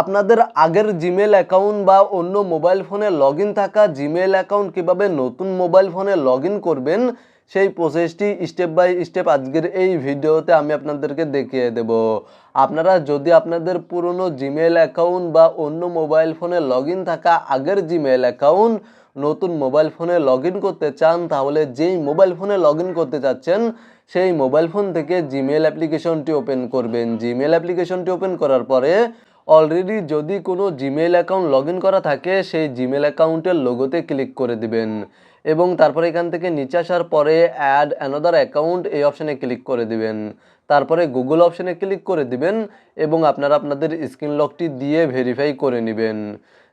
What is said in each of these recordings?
আপনাদের আগের Gmail account বা অন্য মোবাইল ফোনে লগ ইন থাকা জিমেল অ্যাকাউন্ট কীভাবে নতুন মোবাইল ফোনে লগ ইন করবেন সেই প্রসেসটি স্টেপ বাই স্টেপ আজকের এই ভিডিওতে আমি আপনাদেরকে দেখিয়ে দেব। আপনারা যদি আপনাদের পুরনো জিমেল অ্যাকাউন্ট বা অন্য মোবাইল ফোনে লগ ইন থাকা আগের জিমেল অ্যাকাউন্ট নতুন মোবাইল ফোনে লগ ইন করতে চান, তাহলে যেই মোবাইল ফোনে লগ ইন করতে চাচ্ছেন সেই মোবাইল ফোন থেকে জিমেল অ্যাপ্লিকেশনটি ওপেন করবেন। জিমেল অ্যাপ্লিকেশনটি ওপেন করার পরে অলরেডি যদি কোনো জিমেল অ্যাকাউন্ট লগ ইন করা থাকে সেই জিমেল অ্যাকাউন্টের লোগোতে ক্লিক করে দিবেন এবং তারপরে এখান থেকে নিচে আসার পরে অ্যাড অ্যানাদার অ্যাকাউন্ট এই অপশানে ক্লিক করে দিবেন। তারপরে গুগল অপশানে ক্লিক করে দিবেন এবং আপনারা আপনাদের স্ক্রিন লকটি দিয়ে ভেরিফাই করে নেবেন।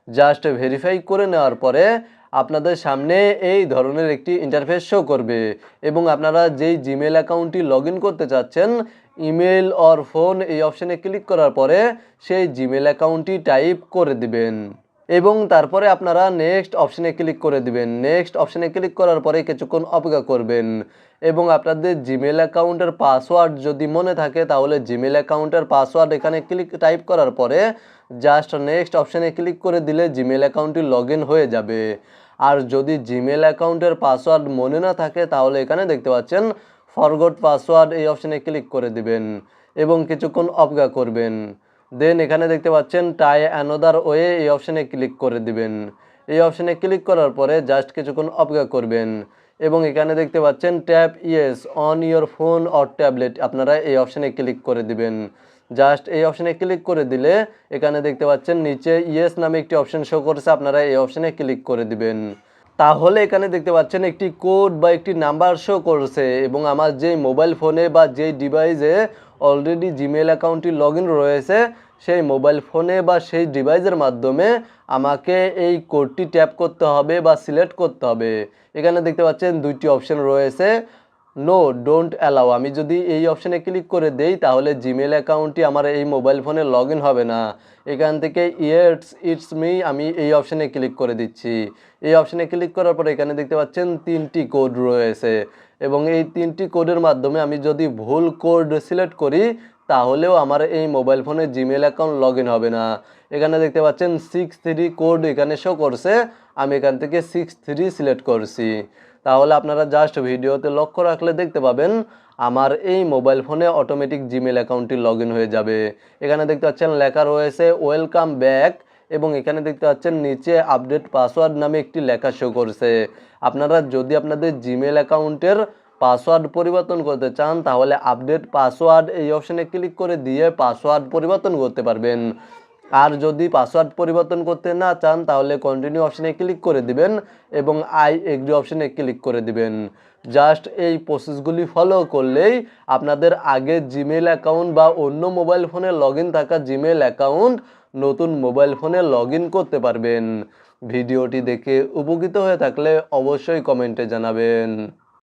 জাস্ট ভেরিফাই করে নেওয়ার পরে আপনাদের সামনে এই ধরনের একটি ইন্টারফেস শো করবে এবং আপনারা যেই জিমেল অ্যাকাউন্টটি লগ ইন করতে চাচ্ছেন ইমেল অর ফোন এই অপশানে ক্লিক করার পরে সেই জিমেল অ্যাকাউন্টটি টাইপ করে দিবেন এবং তারপরে আপনারা নেক্সট অপশানে ক্লিক করে দিবেন। নেক্সট অপশানে ক্লিক করার পরে কিছুক্ষণ অপেক্ষা করবেন এবং আপনাদের জিমেল অ্যাকাউন্টের পাসওয়ার্ড যদি মনে থাকে তাহলে জিমেল অ্যাকাউন্টের পাসওয়ার্ড এখানে টাইপ করার পরে জাস্ট নেক্সট অপশানে ক্লিক করে দিলে জিমেল অ্যাকাউন্টটি লগ ইন হয়ে যাবে। আর যদি জিমেল অ্যাকাউন্টের পাসওয়ার্ড মনে না থাকে তাহলে এখানে দেখতে পাচ্ছেন ফরগট পাসওয়ার্ড এই অপশানে ক্লিক করে দিবেন এবং কিছুক্ষণ অপেক্ষা করবেন। দেন এখানে দেখতে পাচ্ছেন ট্রাই অ্যানাদার ওয়ে এই অপশানে ক্লিক করে দিবেন। এই অপশানে ক্লিক করার পরে জাস্ট কিছুক্ষণ অপেক্ষা করবেন এবং এখানে দেখতে পাচ্ছেন tap yes on your phone or tablet, আপনারা এই অপশানে ক্লিক করে দিবেন। জাস্ট এই অপশানে ক্লিক করে দিলে এখানে দেখতে পাচ্ছেন নিচে ইয়েস নামে একটি অপশান শো করছে, আপনারা এই অপশানে ক্লিক করে দিবেন। তাহলে এখানে দেখতে পাচ্ছেন একটি কোড বা একটি নাম্বার শো করছে এবং আমার যেই মোবাইল ফোনে বা যেই ডিভাইসে অলরেডি জিমেল অ্যাকাউন্টটি লগ ইন রয়েছে সেই মোবাইল ফোনে বা সেই ডিভাইসের মাধ্যমে আমাকে এই কোডটি ট্যাপ করতে হবে বা সিলেক্ট করতে হবে। এখানে দেখতে পাচ্ছেন দুইটি অপশান রয়েছে, নো ডোন্ট অ্যালাউ। আমি যদি এই অপশানে ক্লিক করে দেই তাহলে জিমেল অ্যাকাউন্টটি আমার এই মোবাইল ফোনে লগ ইন হবে না। এখান থেকে ইটস মি আমি এই অপশানে ক্লিক করে দিচ্ছি। এই অপশানে ক্লিক করার পরে এখানে দেখতে পাচ্ছেন 3টি কোড রয়েছে এবং এই 3টি কোডের মাধ্যমে আমি যদি ভুল কোড সিলেক্ট করি তাহলেও আমার এই মোবাইল ফোনে জিমেল অ্যাকাউন্ট লগ ইন হবে না। এখানে দেখতে পাচ্ছেন 63 কোড এখানে শো করছে, আমি এখান থেকে 63 সিলেক্ট করছি। তাহলে আপনারা জাস্ট ভিডিওতে লক্ষ্য রাখলে দেখতে পাবেন আমার এই মোবাইল ফোনে অটোমেটিক জিমেল অ্যাকাউন্টটি লগ ইন হয়ে যাবে। এখানে দেখতে পাচ্ছেন লেখা রয়েছে ওয়েলকাম ব্যাক এবং এখানে দেখতে পাচ্ছেন নিচে আপডেট পাসওয়ার্ড নামে একটি লেখা শো করছে। আপনারা যদি আপনাদের জিমেল অ্যাকাউন্টের পাসওয়ার্ড পরিবর্তন করতে চান তাহলে আপডেট পাসওয়ার্ড এই অপশানে ক্লিক করে দিয়ে পাসওয়ার্ড পরিবর্তন করতে পারবেন। আর যদি পাসওয়ার্ড পরিবর্তন করতে না চান তাহলে কন্টিনিউ অপশানে ক্লিক করে দিবেন এবং আই এগ্রি অপশানে ক্লিক করে দিবেন। জাস্ট এই প্রসেসগুলি ফলো করলেই আপনাদের আগের জিমেল অ্যাকাউন্ট বা অন্য মোবাইল ফোনে লগ ইন থাকা জিমেল অ্যাকাউন্ট নতুন মোবাইল ফোনে লগ ইন করতে পারবেন। ভিডিওটি দেখে উপকৃত হয়ে থাকলে অবশ্যই কমেন্টে জানাবেন।